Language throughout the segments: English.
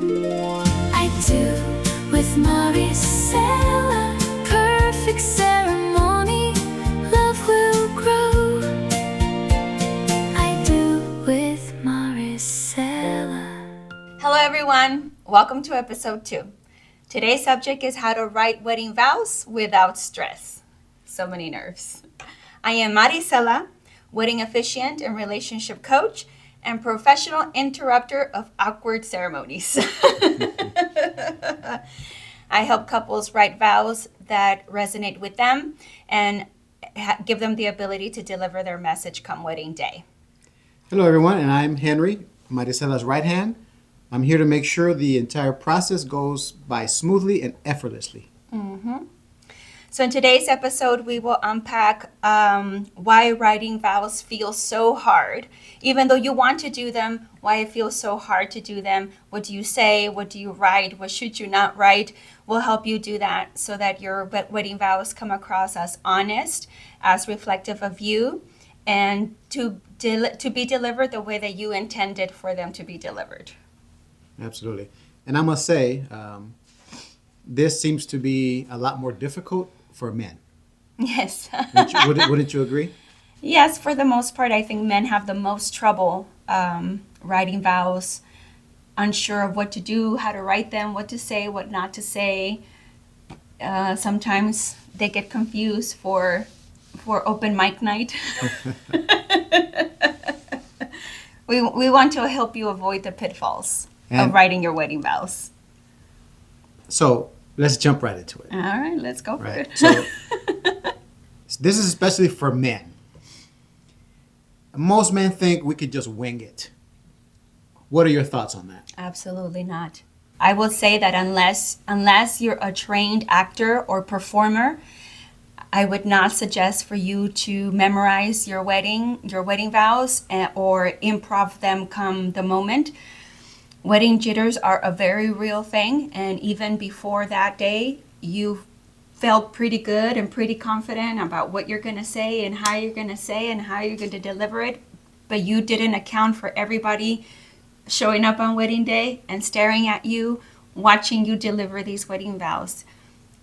I do with Maricela. Perfect ceremony, love will grow. I do with Maricela. Hello everyone, welcome to episode 2. Today's subject is how to write wedding vows without stress. So many nerves. I am Maricela, wedding officiant and relationship coach and professional interrupter of awkward ceremonies. I help couples write vows that resonate with them and give them the ability to deliver their message come wedding day. Hello, everyone, and I'm Henry, Maricela's right hand. I'm here to make sure the entire process goes by smoothly and effortlessly. So in today's episode, we will unpack why writing vows feels so hard. Even though you want to do them, why it feels so hard to do them. What do you say? What do you write? What should you not write? We'll help you do that so that your wedding vows come across as honest, as reflective of you, and to be delivered the way that you intended for them to be delivered. Absolutely. And I must say, this seems to be a lot more difficult for men. Yes. Wouldn't you agree? Yes, for the most part, I think men have the most trouble writing vows, unsure of what to do, how to write them, what to say, what not to say. Sometimes they get confused for open mic night. We want to help you avoid the pitfalls of writing your wedding vows. So let's jump right into it. All right, let's go for it. So this is especially for men. Most men think we could just wing it. What are your thoughts on that? Absolutely not. I will say that unless you're a trained actor or performer, I would not suggest for you to memorize your wedding vows or improv them come the moment. Wedding jitters are a very real thing, and even before that day, you felt pretty good and pretty confident about what you're going to say and how you're going to say and how you're going to deliver it, but you didn't account for everybody showing up on wedding day and staring at you, watching you deliver these wedding vows.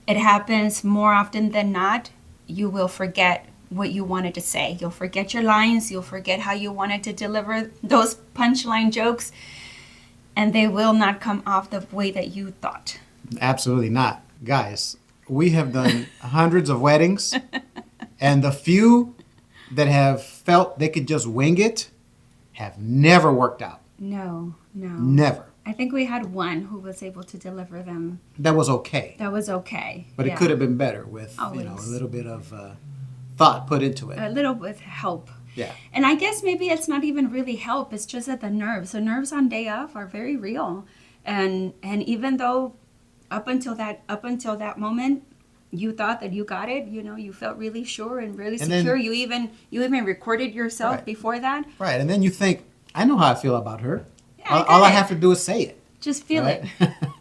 It happens more often than not. You will forget what you wanted to say. You'll forget your lines. You'll forget how you wanted to deliver those punchline jokes, and they will not come off the way that you thought. Absolutely not. Guys, we have done hundreds of weddings, and the few that have felt they could just wing it have never worked out. No. Never. I think we had one who was able to deliver them. That was okay. But It could have been better with a little bit of thought put into it. A little bit help. Yeah. And I guess maybe it's not even really help. It's just that the nerves on day off are very real. And even though up until that moment you thought that you got it, you felt really sure and really secure. Then, you even recorded yourself before that. Right. And then you think, I know how I feel about her. Yeah, all I have to do is say it. Just feel it.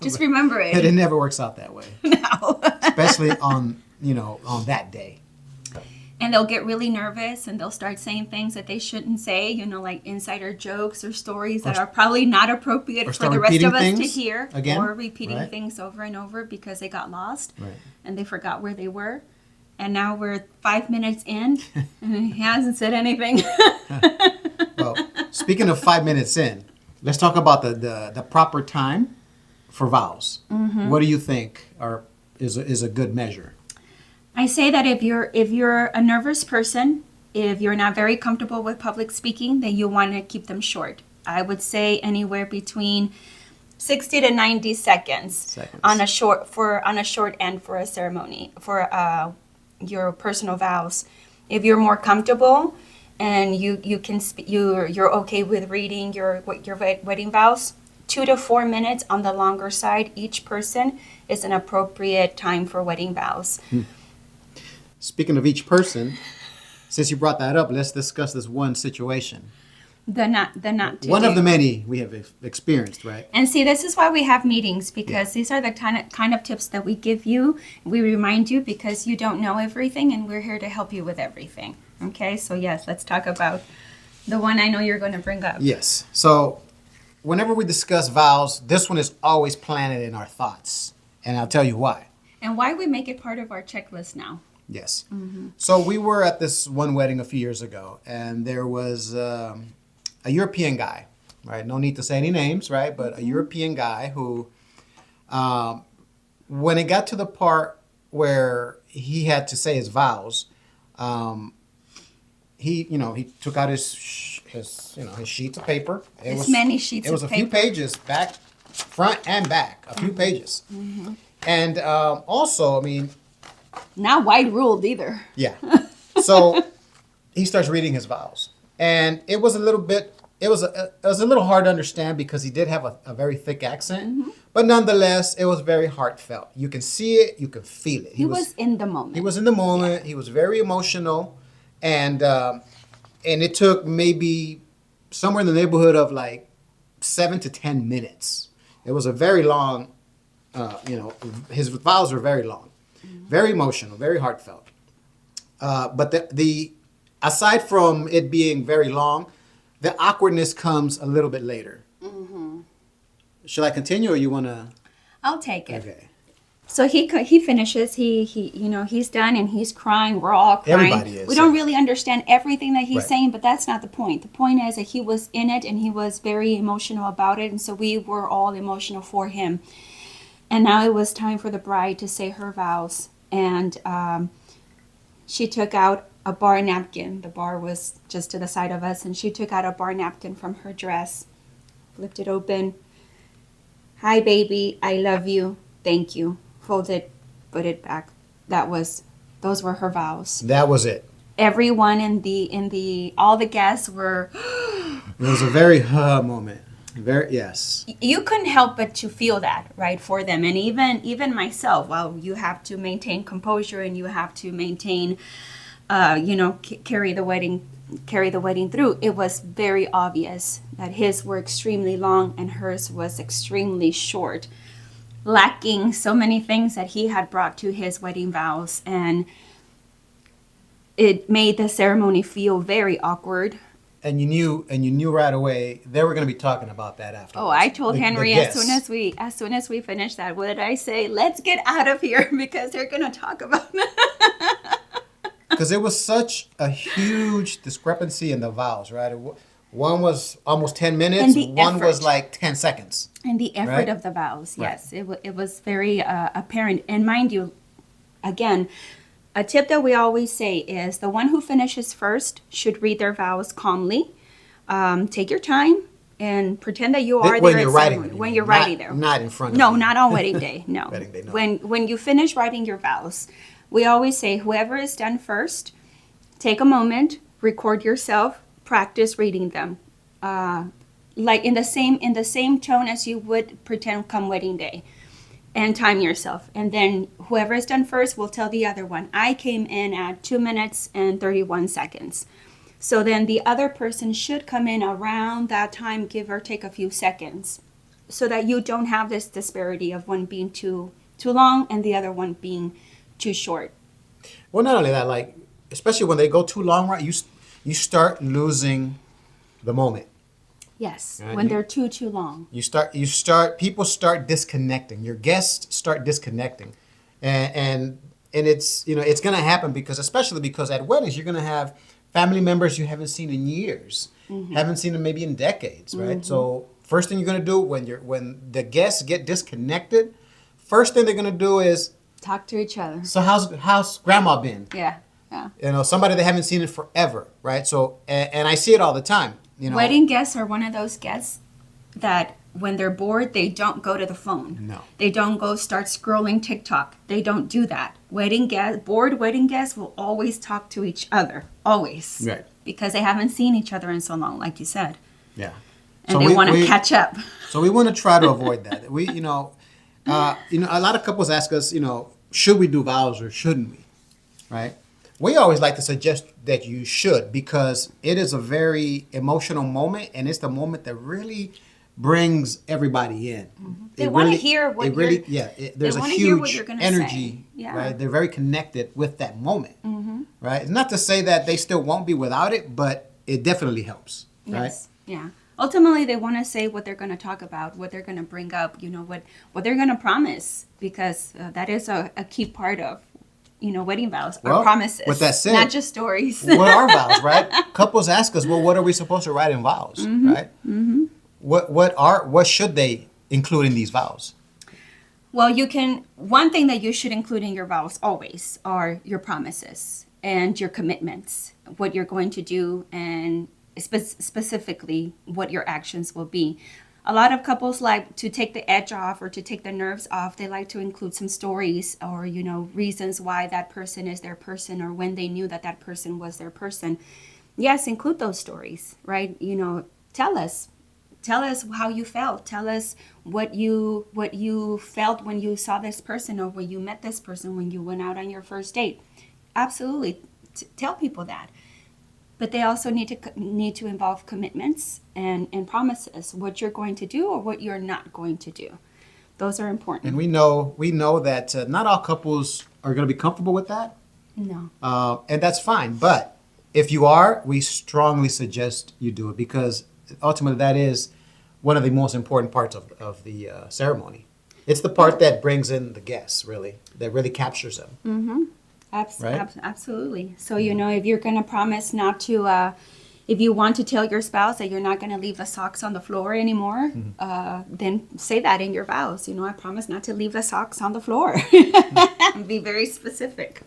Just remember it. But it never works out that way. No. Especially on that day. And they'll get really nervous and they'll start saying things that they shouldn't say, like insider jokes or stories that are probably not appropriate for the rest of us to hear. Again. Or repeating things over and over because they got lost and they forgot where they were. And now we're 5 minutes in and he hasn't said anything. Well, speaking of 5 minutes in, let's talk about the proper time for vows. Mm-hmm. What do you think is a good measure? I say that if you're a nervous person, if you're not very comfortable with public speaking, then you want to keep them short. I would say anywhere between 60 to 90 seconds. on a short end for a ceremony for your personal vows. If you're more comfortable and you can you're okay with reading your wedding vows, 2 to 4 minutes on the longer side each person is an appropriate time for wedding vows. Speaking of each person, since you brought that up, let's discuss this one situation. One of the many we have experienced, right? And see, this is why we have meetings, because these are the kind of tips that we give you. We remind you because you don't know everything, and we're here to help you with everything. Okay, so yes, let's talk about the one I know you're going to bring up. Yes. So whenever we discuss vows, this one is always planted in our thoughts. And I'll tell you why. And why we make it part of our checklist now. Yes. So we were at this one wedding a few years ago, and there was a European guy, right? No need to say any names, right? But a European guy who, when it got to the part where he had to say his vows, he took out his sheets of paper. Many sheets It was of a few paper. pages, back, front and back, a few pages. And also, I mean, Not wide ruled either. yeah. So he starts reading his vows, and it was a little hard to understand because he did have a very thick accent, but nonetheless, it was very heartfelt. You can see it, you can feel it. He was in the moment. He was in the moment. He was very emotional, and it took maybe somewhere in the neighborhood of like 7 to 10 minutes. It was a very long. His vows were very long. Very emotional, very heartfelt. But the aside from it being very long, the awkwardness comes a little bit later. Should I continue, or you want to? I'll take it. Okay. So he finishes. He's done and he's crying. We're all crying. Everybody is. We don't really understand everything that he's Right. saying, but that's not the point. The point is that he was in it and he was very emotional about it, and so we were all emotional for him. And now it was time for the bride to say her vows. And she took out a bar napkin. The bar was just to the side of us. And she took out a bar napkin from her dress, flipped it open. Hi, baby. I love you. Thank you. Fold it, put it back. Those were her vows. That was it. Everyone all the guests were. It was a very moment. Very yes. You couldn't help but to feel that, right, for them. And even myself, while you have to maintain composure and you have to maintain carry the wedding through, it was very obvious that his were extremely long and hers was extremely short, lacking so many things that he had brought to his wedding vows, and it made the ceremony feel very awkward. And you knew right away they were going to be talking about that after. Oh, I told Henry as soon guests. as we finished that, what did I say? Let's get out of here because they're gonna talk about Because it was such a huge discrepancy in the vows, right? One was almost 10 minutes, And the one was effort. like 10 seconds. and the effort Right? of the vows. Right. Yes, it was very apparent. And mind you, again, a tip that we always say is the one who finishes first should read their vows calmly. Take your time and pretend that you are When there you're at writing ceremony. them, When you you're mean, writing there. not in front of No, you. not on wedding day. No. Wedding day, no. When you finish writing your vows, we always say whoever is done first, take a moment, record yourself, practice reading them. Like in the same tone as you would pretend come wedding day. And time yourself. And then whoever is done first will tell the other one. I came in at 2 minutes and 31 seconds. So then the other person should come in around that time, give or take a few seconds, so that you don't have this disparity of one being too long and the other one being too short. Well, not only that, like especially when they go too long, right? You start losing the moment. Yes, Right, when you- they're too long. People start disconnecting. Your guests start disconnecting, and it's it's gonna happen especially because at weddings you're gonna have family members you haven't seen in years, haven't seen them maybe in decades, right? So first thing you're gonna do when the guests get disconnected, first thing they're gonna do is, Talk to each other. so how's grandma been? Yeah. Somebody they haven't seen in forever, right? So and I see it all the time. Wedding guests are one of those guests that when they're bored, they don't go to the phone. No. They don't go start scrolling TikTok. They don't do that. Bored wedding guests will always talk to each other. Always. Right. Because they haven't seen each other in so long, like you said. Yeah. And they want to catch up. So we want to try to avoid that. A lot of couples ask us, should we do vows or shouldn't we? Right? We always like to suggest that you should because it is a very emotional moment and it's the moment that really brings everybody in. They wanna hear what there's a wanna hear what huge you're gonna energy, say. Yeah. right? They're very connected with that moment, right? It's not to say that they still won't be without it, but it definitely helps, right? Yes. Yeah. Ultimately, they want to say what they're going to talk about, what they're going to bring up, what they're going to promise, because that is a key part of, wedding vows or Well, promises. with that said, not just stories. What are vows, right? Couples ask us, well, what are we supposed to write in vows, right? Mm-hmm. What should they include in these vows? Well, one thing that you should include in your vows always are your promises and your commitments, what you're going to do, and specifically what your actions will be. A lot of couples like to take the edge off or to take the nerves off. They like to include some stories or, reasons why that person is their person or when they knew that person was their person. Yes, include those stories, right? Tell us. Tell us how you felt. Tell us what you felt when you saw this person or when you met this person, when you went out on your first date. Absolutely. Tell people that. But they also need to involve commitments and promises, what you're going to do or what you're not going to do. Those are important. And we know that not all couples are going to be comfortable with that. No. And that's fine. But if you are, we strongly suggest you do it because ultimately that is one of the most important parts of the ceremony. It's the part that brings in the guests, really, that really captures them. Mm-hmm. Right? Absolutely. So, if you're going to promise not to, if you want to tell your spouse that you're not going to leave the socks on the floor anymore, then say that in your vows. I promise not to leave the socks on the floor. Be very specific.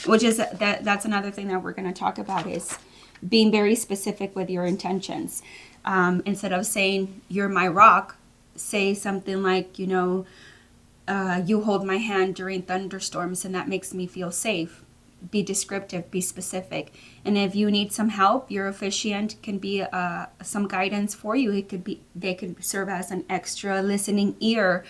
Which is, that's another thing that we're going to talk about is being very specific with your intentions. Instead of saying, you're my rock, say something like, you hold my hand during thunderstorms and that makes me feel safe. Be descriptive, be specific. And if you need some help, your officiant can be some guidance for you. They could serve as an extra listening ear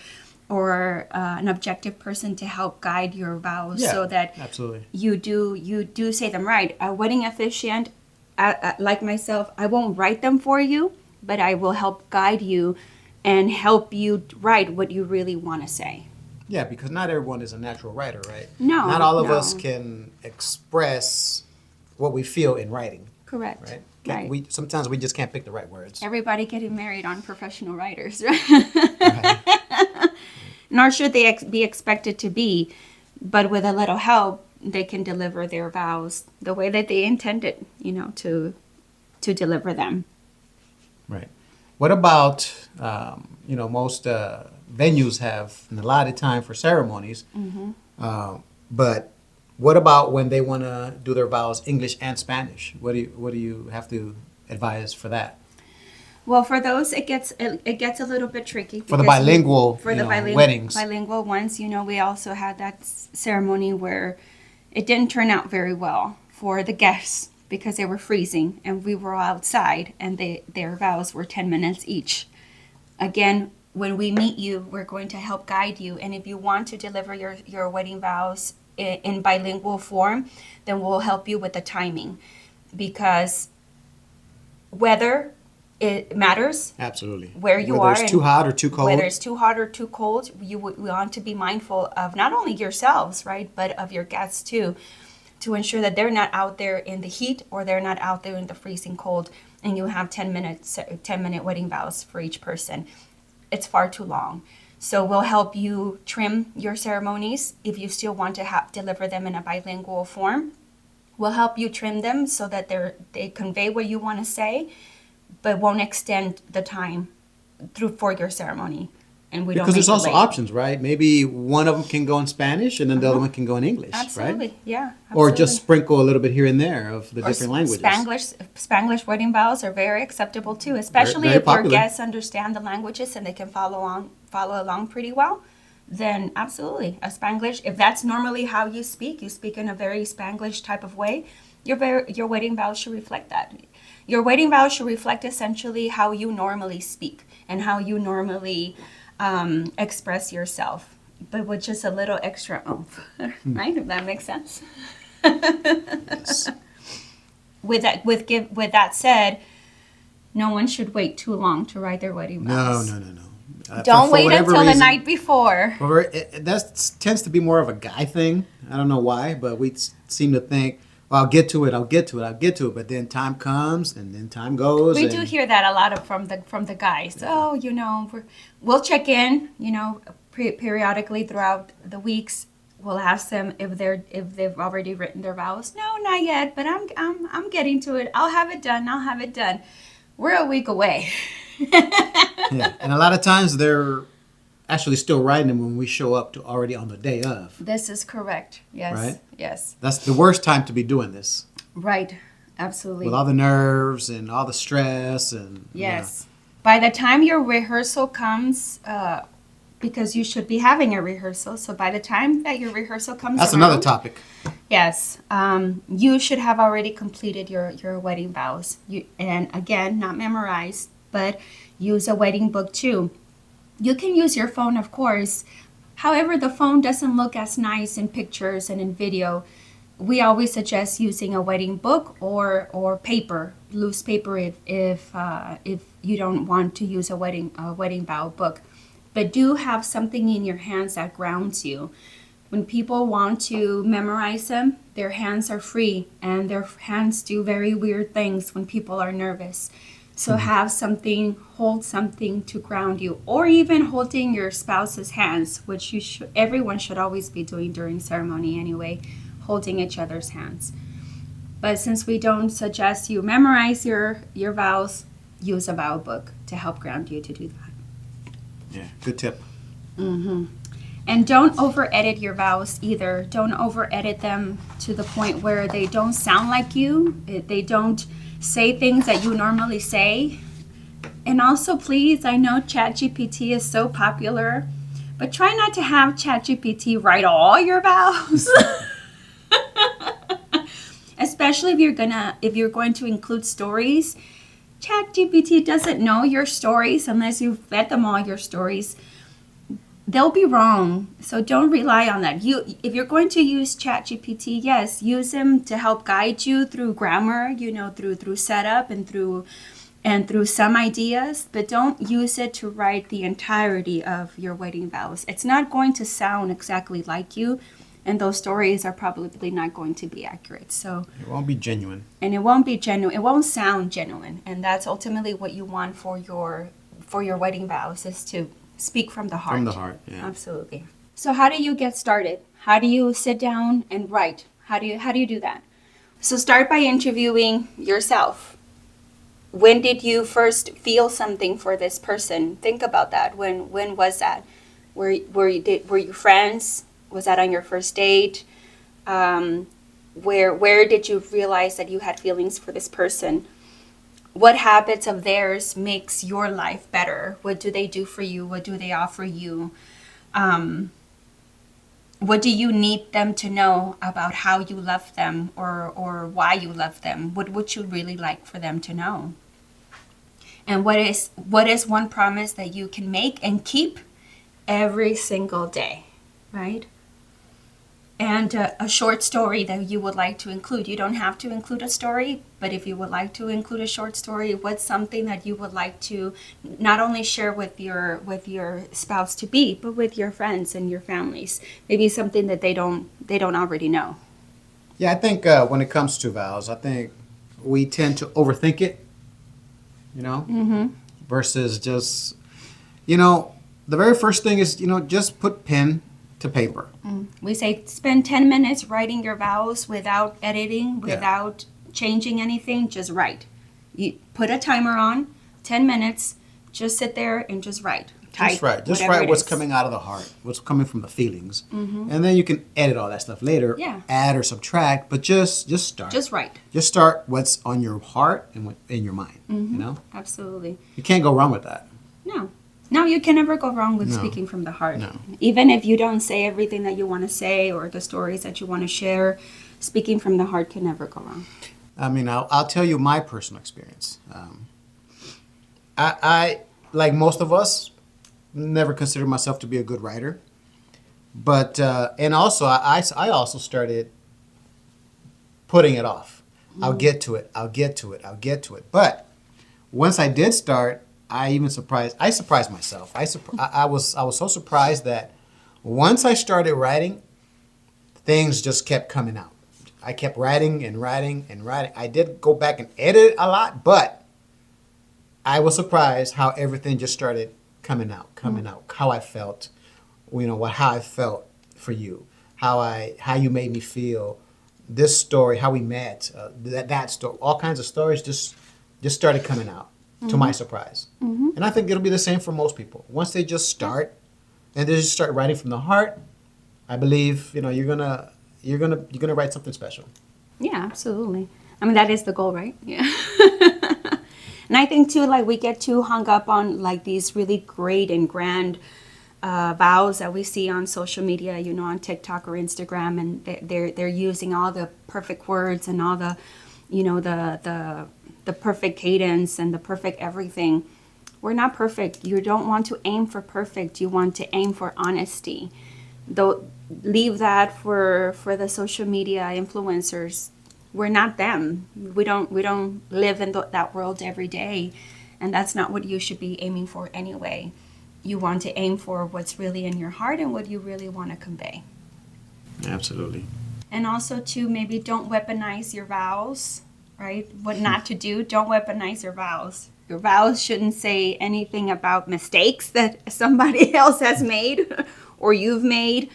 or an objective person to help guide your vows so that absolutely. you do say them right. A wedding officiant, like myself, I won't write them for you, but I will help guide you and help you write what you really want to say. Yeah, because not everyone is a natural writer, right? No. Not all of us can express what we feel in writing. Correct. Right? Right. Sometimes we just can't pick the right words. Everybody getting married on professional writers, right? Right. Nor should they be expected to be, but with a little help, they can deliver their vows the way that they intended, to deliver them. Right. What about, most venues have an allotted time for ceremonies, but what about when they want to do their vows English and Spanish? What do you have to advise for that? Well, for those, it gets a little bit tricky. For the bilingual, weddings. Bilingual ones, we also had that ceremony where it didn't turn out very well for the guests because they were freezing and we were outside and their vows were 10 minutes each. Again, when we meet you, we're going to help guide you. And if you want to deliver your wedding vows in bilingual form, then we'll help you with the timing because weather, it matters. Absolutely. Where you are. Whether it's too hot or too cold. Whether it's too hot or too cold, we want to be mindful of not only yourselves, right, but of your guests too, to ensure that they're not out there in the heat or they're not out there in the freezing cold and you have 10-minute wedding vows for each person. It's far too long. So we'll help you trim your ceremonies if you still want to deliver them in a bilingual form. We'll help you trim them so that they convey what you want to say, but won't extend the time for your ceremony. And we because there's also options, right? Maybe one of them can go in Spanish and then the other one can go in English, absolutely. Right? Yeah, absolutely. Or just sprinkle a little bit here and there of the different languages. Spanglish wedding vows are very acceptable too, especially very if your popular. guests understand the languages and they can follow along pretty well. Then absolutely, a Spanglish. If that's normally how you speak in a very Spanglish type of way, your wedding vows should reflect that. Your wedding vows should reflect essentially how you normally speak and how you normally express yourself, but with just a little extra oomph, right? If that makes sense. Yes. With that said, no one should wait too long to write their wedding vows. No. Don't For wait whatever until the reason- night before. That tends to be more of a guy thing. I don't know why, but we seem to think, well, I'll get to it. I'll get to it. I'll get to it. But then time comes, and then time goes. We and, do hear that a lot from the guys. Oh, we'll check in. Periodically throughout the weeks. We'll ask them if they've already written their vows. No, not yet. But I'm getting to it. I'll have it done. I'll have it done. We're a week away. Yeah, and a lot of times they're actually still writing them when we show up to already on the day of. This is correct. Yes. Right? Yes. That's the worst time to be doing this. Right. Absolutely. With all the nerves and all the stress and Yes. By the time your rehearsal comes, because you should be having a rehearsal, so by the time that your rehearsal comes that's around, another topic. Yes, you should have already completed your wedding vows. And again, not memorized, but use a wedding book too. You can use your phone, of course. However, the phone doesn't look as nice in pictures and in video. We always suggest using a wedding book or paper, loose paper, if you don't want to use a wedding vow book. But do have something in your hands that grounds you. When people want to memorize them, their hands are free, and their hands do very weird things when people are nervous. So have something, hold something to ground you, or even holding your spouse's hands, which everyone should always be doing during ceremony anyway, holding each other's hands. But since we don't suggest you memorize your vows, use a vow book to help ground you to do that. Yeah, good tip. Mm-hmm. And don't over edit your vows either. Don't over edit them to the point where they don't sound like you. They don't say things that you normally say. And also, please, I know ChatGPT is so popular, but try not to have ChatGPT write all your vows. Especially if you're going to include stories. ChatGPT doesn't know your stories unless you've fed them all your stories. They'll be wrong, so don't rely on that. If you're going to use ChatGPT, yes, use them to help guide you through grammar, through setup and through some ideas, but don't use it to write the entirety of your wedding vows. It's not going to sound exactly like you, and those stories are probably not going to be accurate. So it won't be genuine. And it won't be genuine. It won't sound genuine, and that's ultimately what you want for your wedding vows, is to speak from the heart. From the heart, yeah. Absolutely. So how do you get started? How do you sit down and write? How do you do that? So start by interviewing yourself. When did you first feel something for this person? Think about that. When was that? Were you friends? Was that on your first date? Where did you realize that you had feelings for this person? What habits of theirs makes your life better? What do they do for you? What do they offer you? What do you need them to know about how you love them, or why you love them? What would you really like for them to know? And what is one promise that you can make and keep every single day, right? And a short story that you would like to include. You don't have to include a story, but if you would like to include a short story, what's something that you would like to not only share with your spouse to be, but with your friends and your families? Maybe something that they don't already know. Yeah, I think when it comes to vows, I think we tend to overthink it, versus just, the very first thing is, just put pen to paper. We say spend 10 minutes writing your vows without editing, without changing anything. Just write. You put a timer on, 10 minutes. Just sit there and just write. Just write what's coming out of the heart, what's coming from the feelings, and then you can edit all that stuff later. Yeah. Add or subtract, but just start. Just write. Just start what's on your heart and in your mind. Absolutely. You can't go wrong with that. No, you can never go wrong with speaking from the heart. No. Even if you don't say everything that you want to say or the stories that you want to share, speaking from the heart can never go wrong. I mean, I'll tell you my personal experience. I, like most of us, never considered myself to be a good writer. But, and also, I also started putting it off. I'll get to it. But once I did start, I surprised myself. I was so surprised that once I started writing, things just kept coming out. I kept writing and writing and writing. I did go back and edit a lot, but I was surprised how everything just started coming out, how I felt, how I felt for you, how you made me feel, this story, how we met, that story, all kinds of stories just started coming out to my surprise. And I think it'll be the same for most people. Once they just start and they just start writing from the heart, I believe, you're gonna write something special. Yeah, absolutely. I mean, that is the goal, right? Yeah. And I think too, like, we get too hung up on like these really great and grand vows that we see on social media, on TikTok or Instagram, and they're using all the perfect words and all the, the perfect cadence and the perfect everything. We're not perfect. You don't want to aim for perfect. You want to aim for honesty. Though, leave that for the social media influencers. We're not them. We don't live in that world every day, and that's not what you should be aiming for anyway. You want to aim for what's really in your heart and what you really want to convey. Absolutely. And also too, maybe don't weaponize your vows, right? What not to do, don't weaponize your vows. Your vows shouldn't say anything about mistakes that somebody else has made or you've made.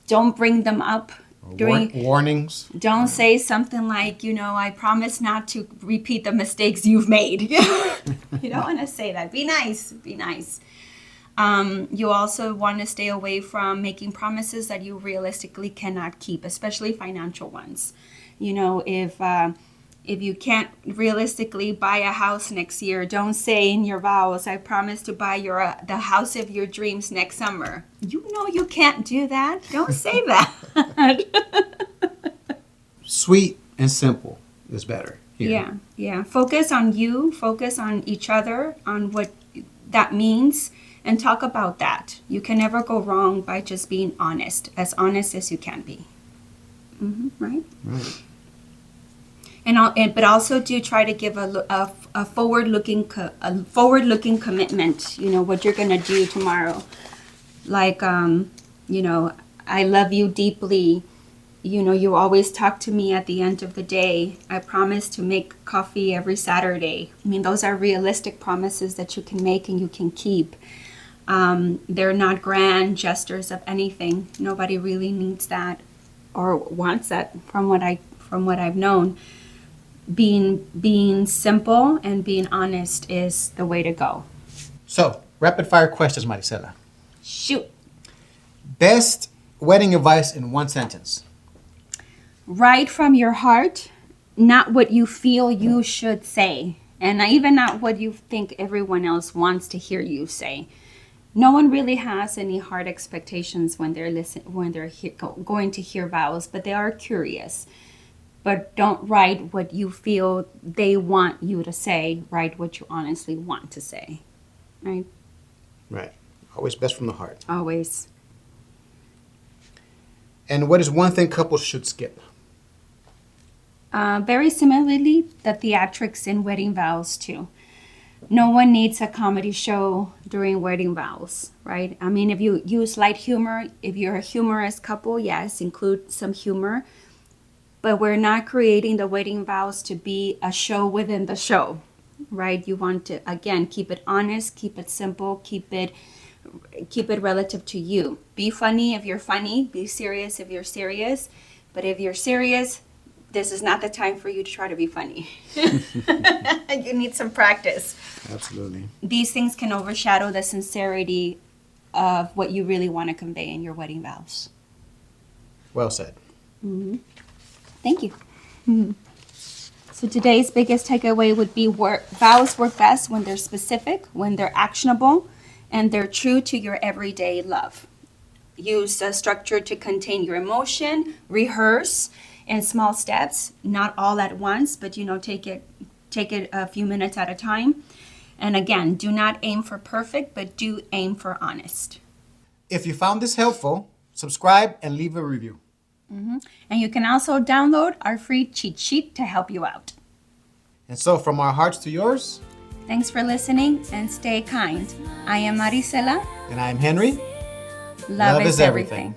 Don't bring them up during warnings. Don't say something like, I promise not to repeat the mistakes you've made. You don't want to say that. Be nice. Be nice. You also want to stay away from making promises that you realistically cannot keep, especially financial ones. If you can't realistically buy a house next year, don't say in your vows, I promise to buy the house of your dreams next summer. You can't do that. Don't say that. Sweet and simple is better here. Yeah. Focus on you. Focus on each other, on what that means, and talk about that. You can never go wrong by just being honest as you can be. Right? Right. But also do try to give a forward-looking commitment. What you're gonna do tomorrow. Like, I love you deeply. You always talk to me at the end of the day. I promise to make coffee every Saturday. I mean, those are realistic promises that you can make and you can keep. They're not grand gestures of anything. Nobody really needs that or wants that from what I've known. Being simple and being honest is the way to go. So, rapid fire questions, Maricela. Shoot. Best wedding advice in one sentence. Write from your heart, not what you feel you should say, and even not what you think everyone else wants to hear you say. No one really has any hard expectations when they're going to hear vows, but they are curious. But don't write what you feel they want you to say. Write what you honestly want to say. Right? Right. Always best from the heart. Always. And what is one thing couples should skip? Very similarly, the theatrics in wedding vows too. No one needs a comedy show during wedding vows, right? I mean, if you use light humor, if you're a humorous couple, yes, include some humor. But we're not creating the wedding vows to be a show within the show, right? You want to, again, keep it honest, keep it simple, keep it relative to you. Be funny if you're funny, be serious if you're serious. But if you're serious, this is not the time for you to try to be funny. You need some practice. Absolutely. These things can overshadow the sincerity of what you really want to convey in your wedding vows. Well said. Mm-hmm. Thank you. So today's biggest takeaway would be vows work best when they're specific, when they're actionable, and they're true to your everyday love. Use a structure to contain your emotion, rehearse in small steps, not all at once, but take it a few minutes at a time. And again, do not aim for perfect, but do aim for honest. If you found this helpful, subscribe and leave a review. Mm-hmm. And you can also download our free cheat sheet to help you out. And so from our hearts to yours. Thanks for listening and stay kind. I am Maricela. And I am Henry. Love is everything.